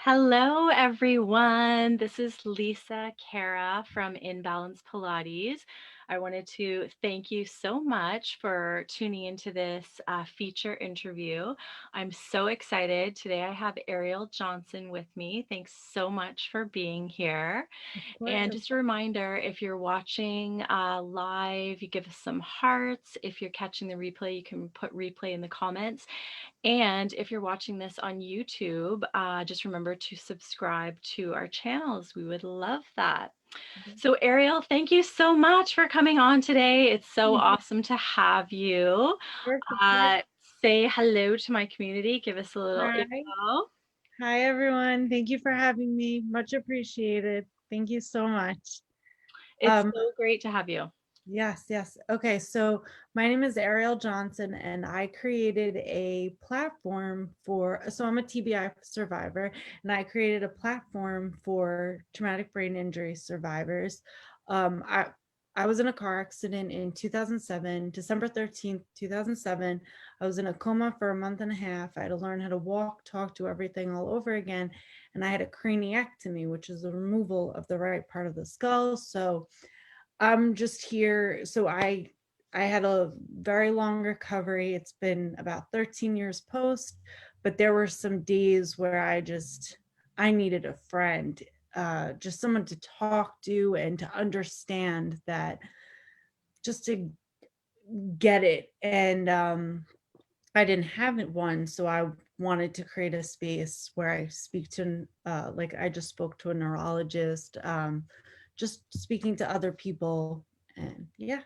Hello, everyone. This is Lisa Cara from Inbalance Pilates. I wanted to thank you so much for tuning into this feature interview. I'm so excited. Today I have Ariel Johnson with me. Thanks so much for being here. Of And course. just a reminder, if you're watching live, you give us some hearts. If you're catching the replay, you can put replay in the comments. And if you're watching this on YouTube, just remember to subscribe to our channels. We would love that. So, Ariel, thank you so much for coming on today. It's so Mhm. awesome to have you. Of course. Uh, Say hello to my community. Give us a little Hi. info. Hi, everyone. Thank you for having me. Much appreciated. Thank you so much. It's Um, so great to have you. yes, yes. Okay, so my name is Ariel Johnson, and I created a platform so I'm a TBI survivor, and I created a platform for traumatic brain injury survivors. Um, I I was in a car accident in 2007, December 13th, 2007. I was in a coma for a month and a half. I had to learn how to walk, talk, do everything all over again. And I had a craniectomy, which is the removal of the right part of the skull. So I'm just here. So I had a very long recovery. It's been about 13 years post, but there were some days where I needed a friend, just someone to talk to and to understand that, just to get it. And I didn't have it one, so I wanted to create a space where I speak to, like I just spoke to a neurologist, just speaking to other people, and yeah.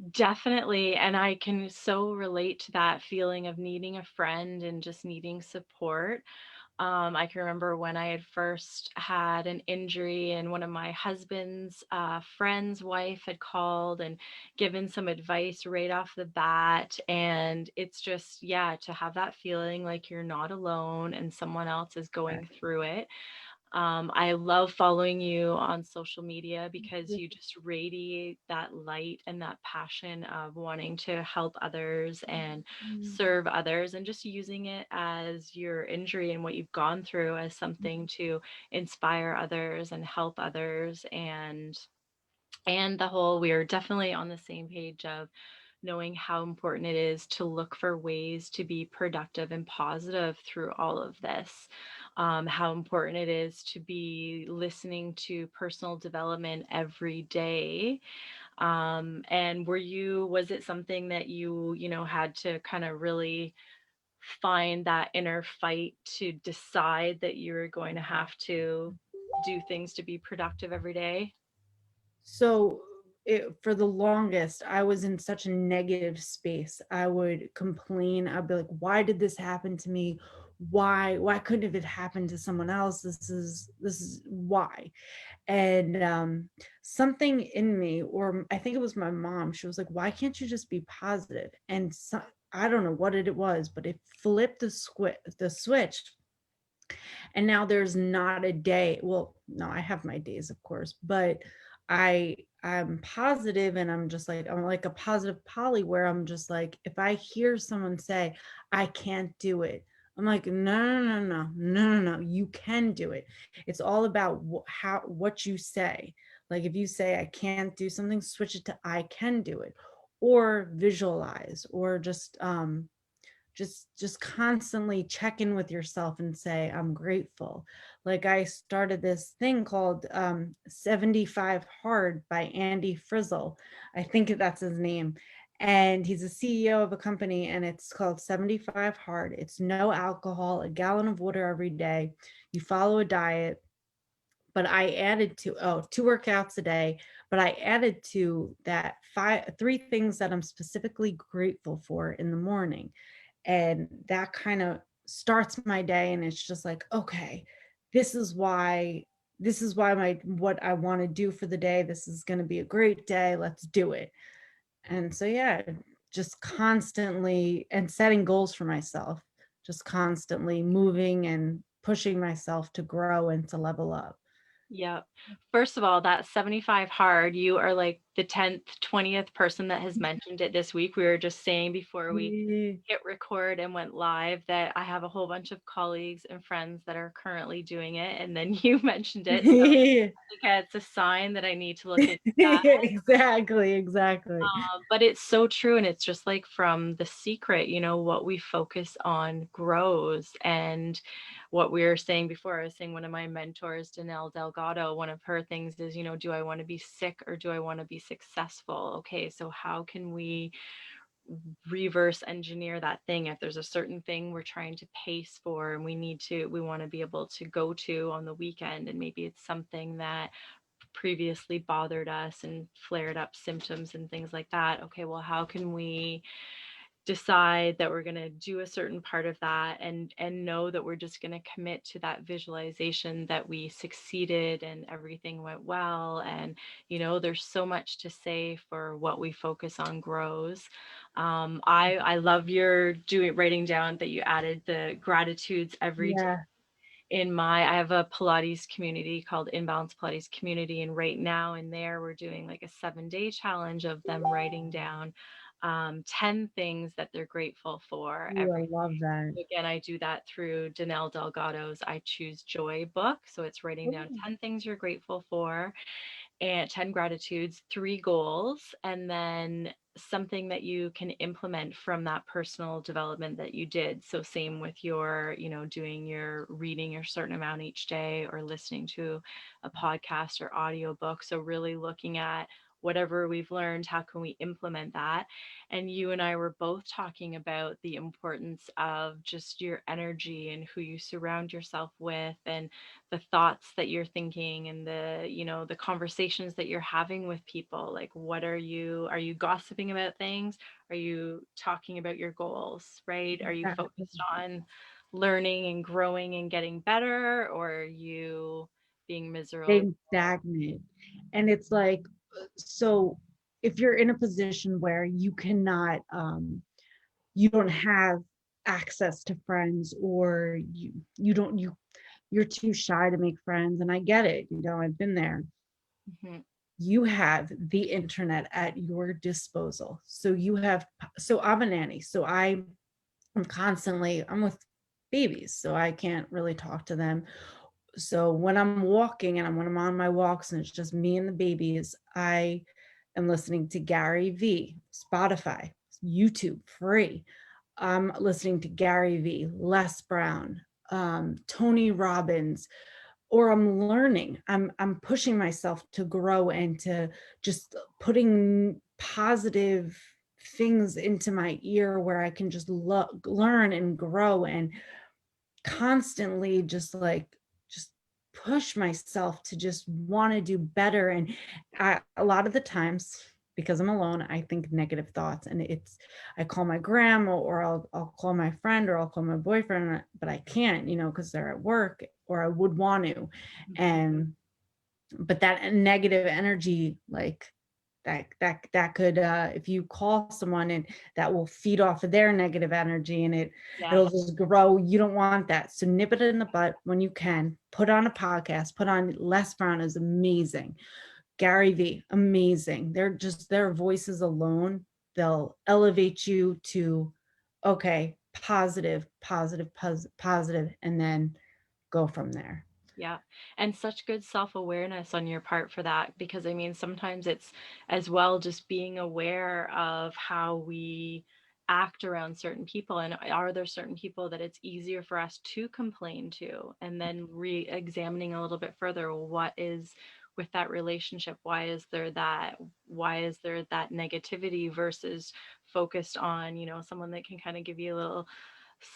Definitely. And I can so relate to that feeling of needing a friend and just needing support. I can remember when I had first had an injury, and one of my husband's friend's wife had called and given some advice right off the bat. And it's just, yeah, to have that feeling like you're not alone and someone else is going through it. I love following you on social media because you just radiate that light and that passion of wanting to help others and serve others, and just using it as your injury and what you've gone through as something to inspire others and help others. And the whole, we are definitely on the same page of knowing how important it is to look for ways to be productive and positive through all of this. How important it is to be listening to personal development every day. And was it something that you had to kind of really find that inner fight to decide that you were going to have to do things to be productive every day? So for the longest, I was in such a negative space. I would complain. I'd be like, "Why did this happen to me? Why couldn't it happen to someone else? This is why." And something in me, or I think it was my mom, she was like, "Why can't you just be positive?" And so, I don't know what it was, but it flipped the switch. And now there's not a day, well, no, I have my days, of course, but I'm positive, and I'm like a positive Polly, where I'm just like, if I hear someone say I can't do it, I'm like, no, no, no, no, no, no, no, you can do it. It's all about what you say. Like, if you say I can't do something, switch it to I can do it, or visualize, or just constantly check in with yourself and say, I'm grateful. Like, I started this thing called 75 Hard by Andy Frizzle. I think that's his name. And he's a CEO of a company, and it's called 75 Hard. It's no alcohol, a gallon of water every day. You follow a diet. But I added to, oh, 2 workouts a day. But I added to that three things that I'm specifically grateful for in the morning, and that kind of starts my day. And it's just like, okay, this is why my what I want to do for the day, this is going to be a great day, let's do it. And so, yeah, just constantly, and setting goals for myself, just constantly moving and pushing myself to grow and to level up. Yep. First of all, that 75 hard, you are like the 10th, 20th person that has mentioned it this week. We were just saying before we Yeah. hit record and went live that I have a whole bunch of colleagues and friends that are currently doing it, and then you mentioned it, so I think it's a sign that I need to look into that. Exactly, exactly. But it's so true, and it's just like from The Secret, what we focus on grows. And what we were saying before, I was saying one of my mentors, Danelle Delgado, one of her things is, do I want to be sick or do I want to be successful? Okay, so how can we reverse engineer that thing? If there's a certain thing we're trying to pace for and we want to be able to go to on the weekend, and maybe it's something that previously bothered us and flared up symptoms and things like that. Okay, well, how can we decide that we're going to do a certain part of that, and know that we're just going to commit to that visualization that we succeeded and everything went well. And there's so much to say for what we focus on grows. I love your doing writing down that you added the gratitudes every day. Yeah. I have a Pilates community called Inbalance Pilates Community, and right now in there we're doing like a 7-day challenge of them writing down 10 things that they're grateful for Ooh, I every. love that. Again, I do that through Danelle Delgado's I Choose Joy book. So it's writing down Ooh. 10 things you're grateful for, and 10 gratitudes, 3 goals, and then something that you can implement from that personal development that you did. So same with your, doing your reading your certain amount each day, or listening to a podcast or audiobook. So really looking at whatever we've learned, how can we implement that? And you and I were both talking about the importance of just your energy and who you surround yourself with, and the thoughts that you're thinking, and the conversations that you're having with people. Like, what are you gossiping about things? Are you talking about your goals, right? Are you Exactly. focused on learning and growing and getting better, or are you being miserable? Staying stagnant. And it's like, so if you're in a position where you cannot, you don't have access to friends, or you don't, you're too shy to make friends. And I get it, I've been there. Mhm. You have the internet at your disposal. So I'm a nanny. So I'm with babies, so I can't really talk to them. So when I'm walking and when I'm on my walks and it's just me and the babies, I am listening to Gary V, Spotify, YouTube, free. I'm listening to Gary V, Les Brown, Tony Robbins, or I'm learning. I'm pushing myself to grow and to just putting positive things into my ear where I can just learn and grow, and constantly just push myself to just want to do better. And a lot of the times, because I'm alone, I think negative thoughts, and I call my grandma, or I'll call my friend, or I'll call my boyfriend, but I can't, because they're at work, or I would want to. And but that negative energy, like that could, if you call someone, and that will feed off of their negative energy, and it'll Yes. just grow. You don't want that. So nip it in the butt when you can. Put on a podcast. Put on Les Brown is amazing. Gary V, amazing. They're just their voices alone, they'll elevate you to, okay, positive, positive, positive, and then go from there. Yeah. And such good self-awareness on your part for that, because I mean, sometimes it's as well just being aware of how we act around certain people. And are there certain people that it's easier for us to complain to? And then re-examining a little bit further, what is with that relationship? Why is there that negativity, versus focused on, someone that can kind of give you a little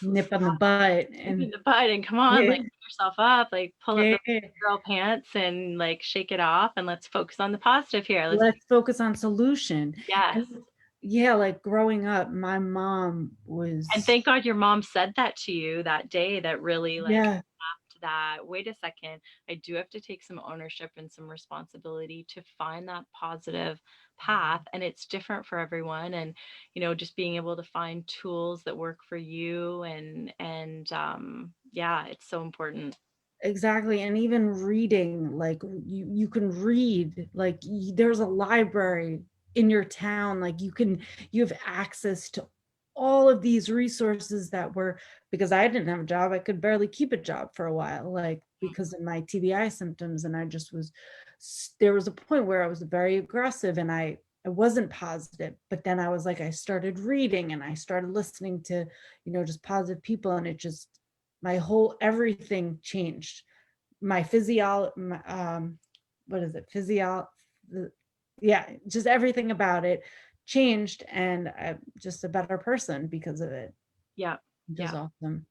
Nip on the butt in and the butt, and come on, yeah, like, pick yourself up, like, pull up yeah. the girl pants and like shake it off, and let's focus on the positive here. Let's Let's focus on solution. Yes. And yeah, like growing up, my mom And was, thank God your mom said that to you that day, that really like yeah, that, wait a second, I do have to take some ownership and some responsibility to find that positive path. And it's different for everyone. And, just being able to find tools that work for you, and yeah, it's so important. Exactly, and even reading, like, you can read, like, there's a library in your town, like, you have access to all of these resources that were, because I didn't have a job, I could barely keep a job for a while, like, because of my TBI symptoms, and I just was there was a point where I was very aggressive, and I wasn't positive, but then I was like, I started reading and I started listening to, just positive people, and it just, my whole everything changed. My what is it? Yeah, just everything about it changed, and I'm just a better person because of it, Yeah. which is Yeah. awesome.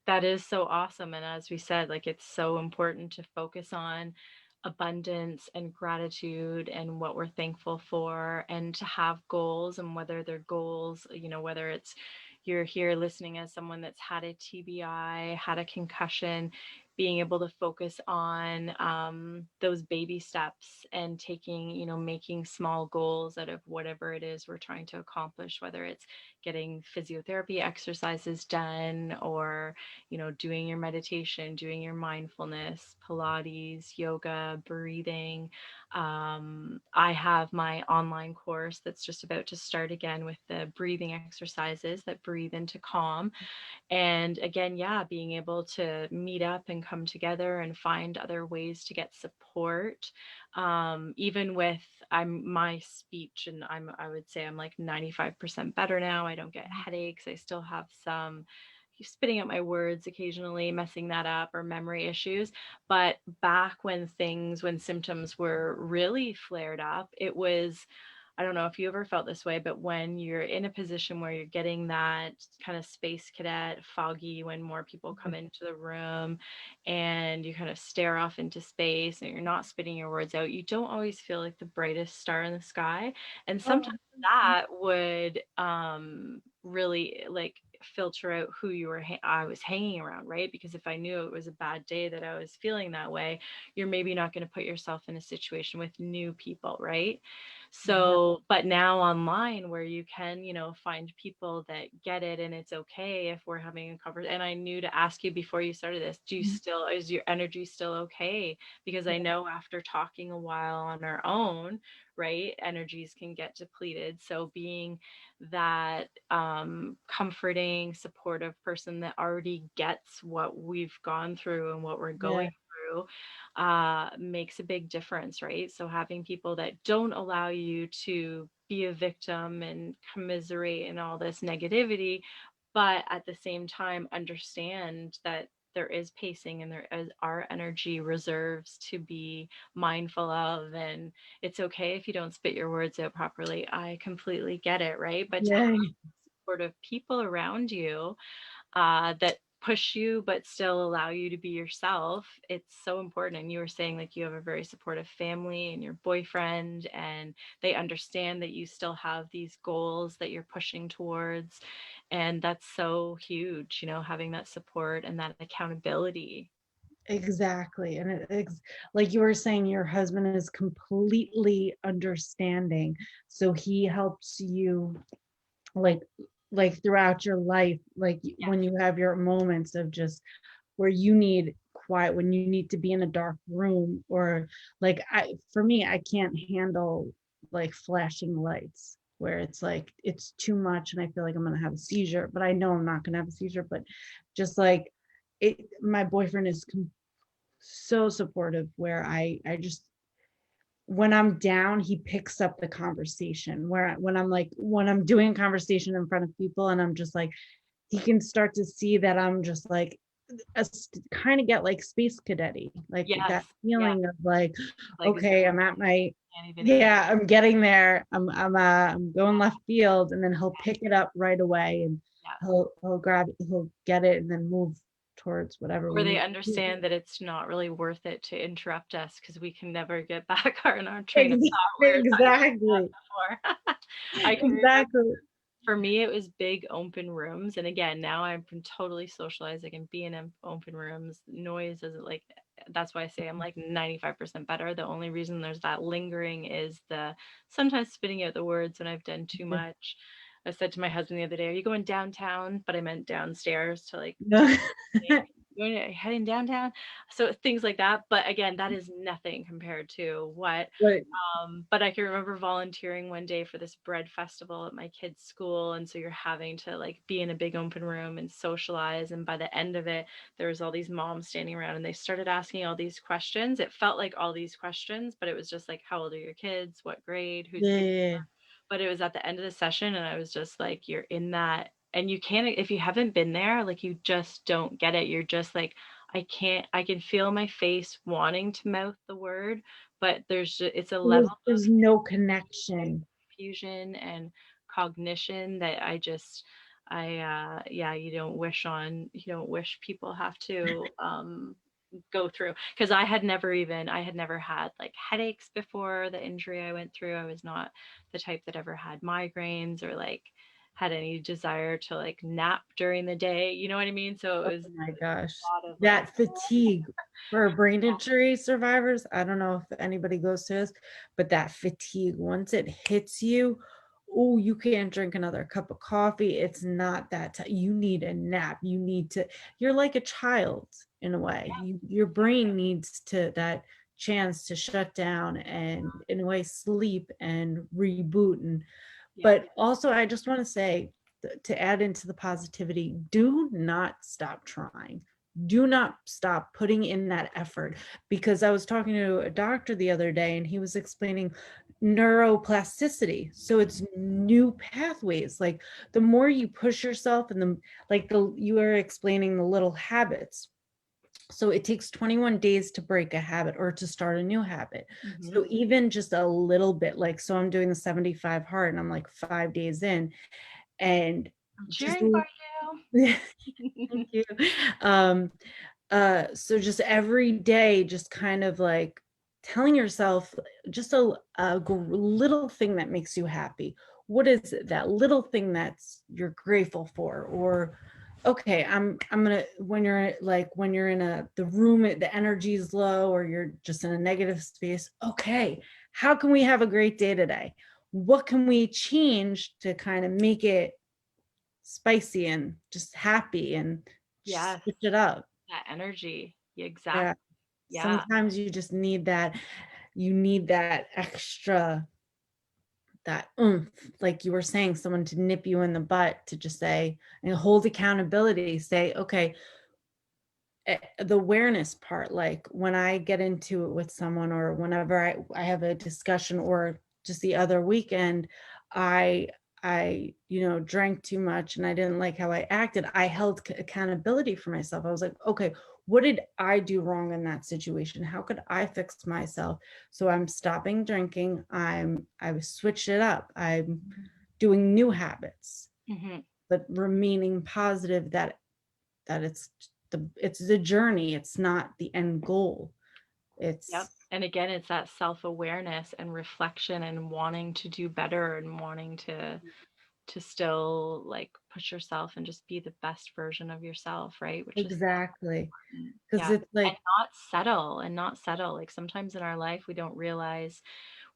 That is so awesome, and as we said, like, it's so important to focus on abundance and gratitude and what we're thankful for, and to have goals, and whether they're goals, whether it's you're here listening as someone that's had a TBI, had a concussion, being able to focus on those baby steps and taking, making small goals out of whatever it is we're trying to accomplish, whether it's getting physiotherapy exercises done, or doing your meditation, doing your mindfulness, Pilates, yoga, breathing. I have my online course that's just about to start again with the breathing exercises that breathe into calm. And again, yeah, being able to meet up and come together and find other ways to get support. Even with my speech, and I would say I'm like 95% better now. I don't get headaches. I still have some spitting out my words occasionally, messing that up, or memory issues. But back when symptoms were really flared up, it was, I don't know if you ever felt this way, but when you're in a position where you're getting that kind of space cadet foggy, when more people come into the room and you kind of stare off into space and you're not spitting your words out, you don't always feel like the brightest star in the sky. And sometimes Oh, that would really like filter out who I was hanging around, right? Because if I knew it was a bad day that I was feeling that way, you're maybe not going to put yourself in a situation with new people, right? exactly. So, but now online where you can, find people that get it, and it's okay if we're having a conversation. And I knew to ask you before you started this, is your energy still okay? Because I know after talking a while on our own, right, energies can get depleted. So being that comforting, supportive person that already gets what we've gone through and what we're Yeah, going through makes a big difference, right? So having people that don't allow you to be a victim and commiserate and all this negativity, but at the same time understand that there is pacing and there is our energy reserves to be mindful of, and it's okay if you don't spit your words out properly. I completely get it, right? But to have yeah, supportive people around you that push you but still allow you to be yourself, it's so important. And you were saying like you have a very supportive family and your boyfriend, and they understand that you still have these goals that you're pushing towards, and that's so huge, having that support and that accountability. exactly. And like you were saying, your husband is completely understanding, so he helps you, like throughout your life, like when Yes. you have your moments of just where you need quiet, when you need to be in a dark room, or like, for me, I can't handle like flashing lights where it's like it's too much and I feel like I'm gonna have a seizure, but I know I'm not gonna have a seizure. But just like it, my boyfriend is so supportive, where I just, when I'm down, he picks up the conversation. When I'm like, when I'm doing a conversation in front of people and I'm just like, he can start to see that I'm just like, kind of get like space cadetty, like that Yes. Yeah. feeling of like, Like okay, I'm at my, can't even handle. yeah, I'm getting there. I'm going left field, and then he'll pick it up right away, and Yeah. he'll grab it, he'll get it, and then move towards whatever we Or they need to do. understand that it's not really worth it to interrupt us because we can never get back on our train of Ex- thought. We were talking Exactly. about before. I can remember Exactly. for me, it was big open rooms. And again, now I've been totally socialized. I can be in open rooms. Noise isn't like, that's why I say I'm like 95% better. The only reason there's that lingering is the sometimes spitting out the words when I've done too much. I said to my husband the other day, "Are you going downtown?" But I meant downstairs to like do No. something. heading downtown. So things like that. But again, that is nothing compared to what But but I can remember volunteering one day for this bread festival at my kid's school. And so you're having to like be in a big open room and socialize. And by the end of it, there was all these moms standing around and they started asking all these questions. It felt like all these questions, but it was just like, how old are your kids? What grade? Who's the yeah, but it was at the end of the session and I was just like, you're in that and you can't if you haven't been there, like you just don't get it. You're just like, I can feel my face wanting to mouth the word, but it's a level of there's no connection. confusion and cognition that yeah, you don't wish people have to go through because I had never had like headaches before the injury I went through. I was not the type that ever had migraines or like had any desire to like nap during the day. You know what I mean? So Oh it was my gosh. a lot of like, That fatigue for brain injury survivors, I don't know if anybody goes to this, but that fatigue, once it hits you, oh, you can't drink another cup of coffee. It's not that you need a nap. You need to, you're like a child in a way. Your brain needs to that chance to shut down and in a way sleep and reboot. And yeah, but also I just want to say to add into the positivity, do not stop trying. Do not stop putting in that effort, because I was talking to a doctor the other day and he was explaining neuroplasticity. So it's new pathways. Like the more you push yourself and the like the you are explaining the little habits. So it takes 21 days to break a habit or to start a new habit. hmm So even just a little bit, like, so I'm doing the 75 hard and I'm like 5 days in, and I'm just cheering for thank you. you. Um, so just every day, just kind of like telling yourself just little thing that makes you happy. What is it, that little thing that's you're grateful for? Or okay, I'm gonna, when you're like when you're in the room, the energy is low or you're just in a negative space, okay, how can we have a great day today? What can we change to kind of make it spicy and just happy and just Yes, switch it up? that energy. Yeah, Yeah. exactly. Yeah. Sometimes you just need that, you need that extra, that oomph, like you were saying, someone to nip you in the butt to just say and hold accountability, say, okay, the awareness part, like when I get into it with someone or whenever I have a discussion, or just the other weekend, I drank too much and I didn't like how I acted. I held accountability for myself. I was like, okay, what did I do wrong in that situation? How could I fix myself? So I'm stopping drinking. I've switched it up. I'm doing new habits, hmm but remaining positive that it's the journey, it's not the end goal. Yep. It's And again, it's that self-awareness and reflection and wanting to do better and wanting to still like push yourself and just be the best version of yourself, right? Which is so exactly, important. because Yeah. it's And like not settle. Like sometimes in our life we don't realize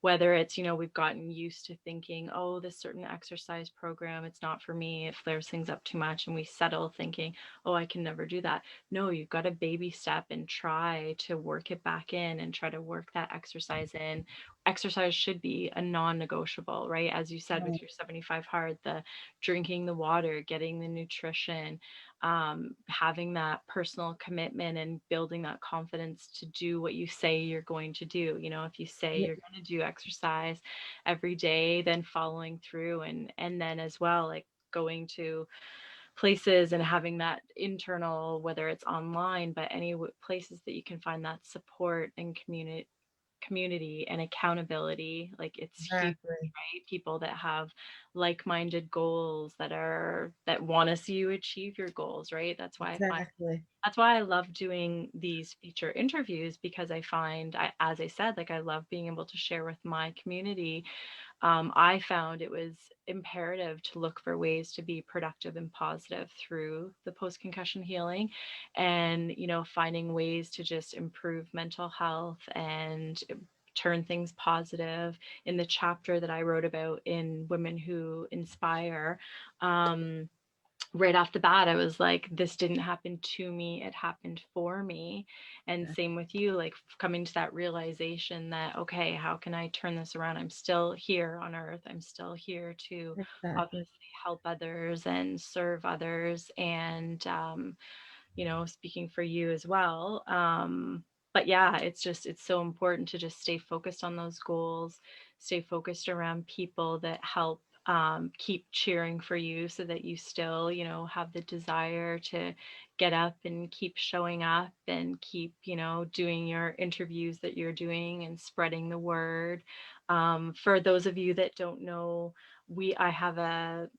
whether it's, we've gotten used to thinking, oh, this certain exercise program, it's not for me. It flares things up too much. And we settle thinking, oh, I can never do that. No, you've got to baby step and try to work it back in and try to work that exercise in. Exercise should be a non negotiable, right? As you said, with your 75 hard, the drinking the water, getting the nutrition, having that personal commitment and building that confidence to do what you say you're going to do. If you say you're going to do exercise every day, then following through and then as well, like going to places and having that internal, whether it's online, but any places that you can find that support and community and accountability, like it's huge, exactly, right? People that have like-minded goals that want to see you achieve your goals, right? exactly, That's why I love doing these feature interviews, because I find as I said, like I love being able to share with my community. I found it was imperative to look for ways to be productive and positive through the post concussion healing and, finding ways to just improve mental health and turn things positive. In the chapter that I wrote about in Women Who Inspire, um, right off the bat, I was like, this didn't happen to me, it happened for me. And same with you, like coming to that realization that, okay, how can I turn this around? I'm still here on earth. I'm still here to Exactly. obviously help others and serve others. And, speaking for you as well. But yeah, it's so important to just stay focused on those goals, stay focused around people that help keep cheering for you so that you still, have the desire to get up and keep showing up and keep, doing your interviews that you're doing and spreading the word. For those of you that don't know, I have a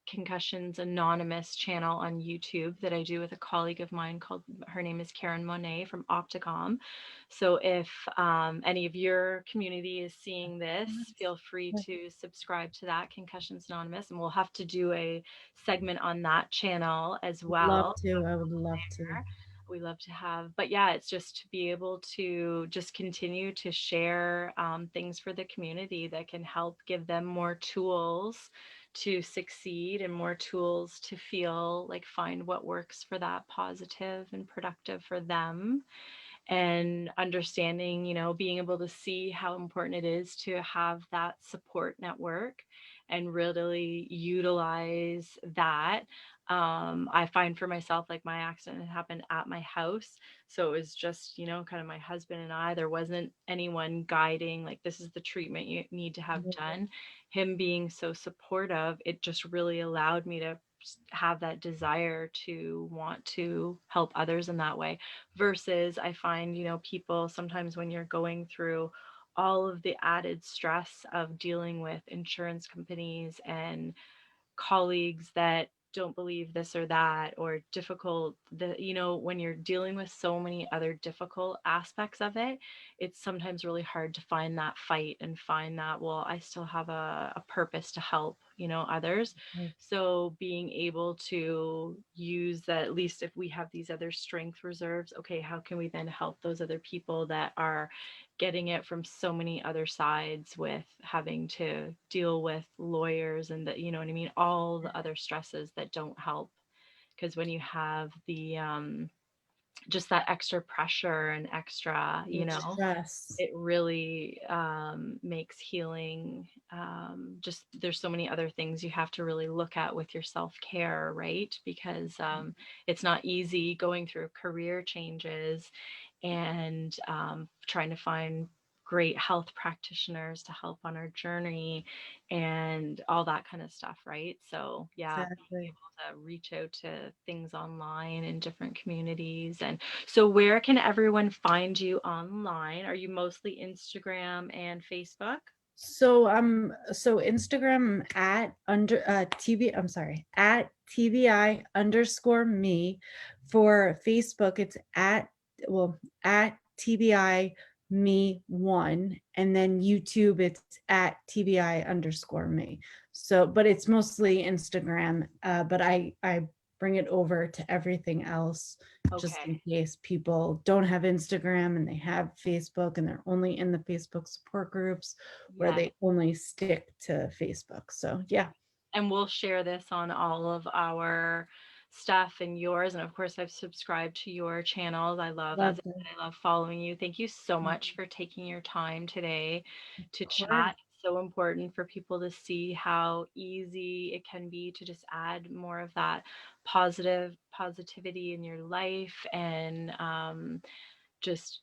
Concussions Anonymous channel on YouTube that I do with a colleague of mine called, her name is Karen Monet from Opticom. So if any of your community is seeing this, feel free Yeah. to subscribe to that, Concussions Anonymous, and we'll have to do a segment on that channel as Love well. to. I would love to. We love to have, but yeah, it's just to be able to just continue to share things for the community that can help give them more tools to succeed and more tools to feel like find what works for that positive and productive for them, and understanding, being able to see how important it is to have that support network and really utilize that. I find for myself, like my accident happened at my house. So it was just, kind of my husband and I. There wasn't anyone guiding, like, this is the treatment you need to have done. Him being so supportive, it just really allowed me to have that desire to want to help others in that way. Versus I find, people sometimes when you're going through all of the added stress of dealing with insurance companies and colleagues that don't believe this or that, or difficult, when you're dealing with so many other difficult aspects of it, it's sometimes really hard to find that fight and find that, well, I still have a purpose to help, others. So being able to use that, at least if we have these other strength reserves, okay, how can we then help those other people that are getting it from so many other sides, with having to deal with lawyers and that, you know what I mean, all the other stresses that don't help. Because when you have the just that extra pressure and extra, Stress. it really makes healing, just there's so many other things you have to really look at with your self-care, right? Because it's not easy going through career changes and trying to find great health practitioners to help on our journey and all that kind of stuff, right? So yeah, being Exactly. able to reach out to things online in different communities. And so where can everyone find you online? Are you mostly Instagram and Facebook? So Instagram at under TV, I'm sorry, at TBI underscore me. For Facebook, it's at TBI me one, and then YouTube it's at TBI underscore me. So, but it's mostly Instagram, but I bring it over to everything else just in Okay. case people don't have Instagram and they have Facebook and they're only in the Facebook support groups, where Yeah. they only stick to Facebook. So yeah, And we'll share this on all of our stuff and yours. And of course, I've subscribed to your channels. I love, as love I them. said, I love following you. Thank you so much for taking your time today to Of course. chat. It's so important for people to see how easy it can be to just add more of that positivity in your life, and just,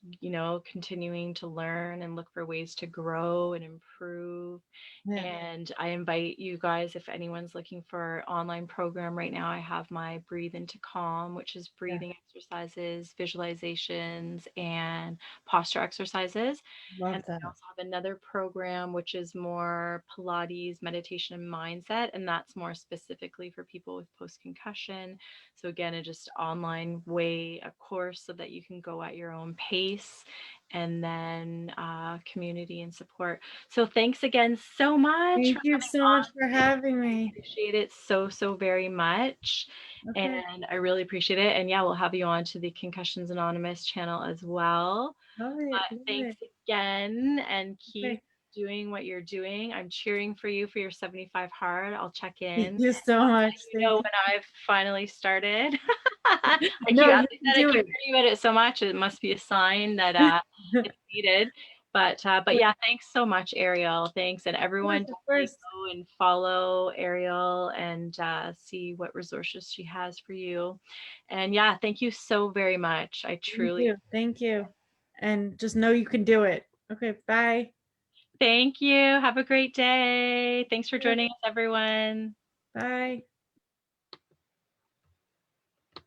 continuing to learn and look for ways to grow and improve. Yeah, And I invite you guys, if anyone's looking for online program right now, I have my Breathe into Calm, which is yeah, breathing exercises, visualizations, and posture exercises. And love I that. also have another program which is more Pilates, meditation, and mindset, and that's more specifically for people with post-concussion. So again, a just online way, a course so that you can go at your own pace, and then community and support. So thanks again so much for Thank you coming so on much for today. having I me. appreciate it so, so very much. Okay. And I really appreciate it. And yeah, we'll have you on to the Concussions Anonymous channel as well. Love it. But Love thanks it. again, and keep Okay. doing what you're doing. I'm cheering for you for your 75 hard. I'll check Thank in. you so much. You know Thank when I've finally started. I you. keep, No, as you I can said, I do keep it. hearing about it so much. It must be a sign that it's needed. But Of yeah, thanks so much, Ariel. Thanks, and everyone course, of definitely course. go and follow Ariel and see what resources she has for you. And yeah, thank you so very much. I Thank truly you. Thank you. And just know you can do it. Okay, bye. thank you. Have a great day. Thanks for joining us, everyone. Bye.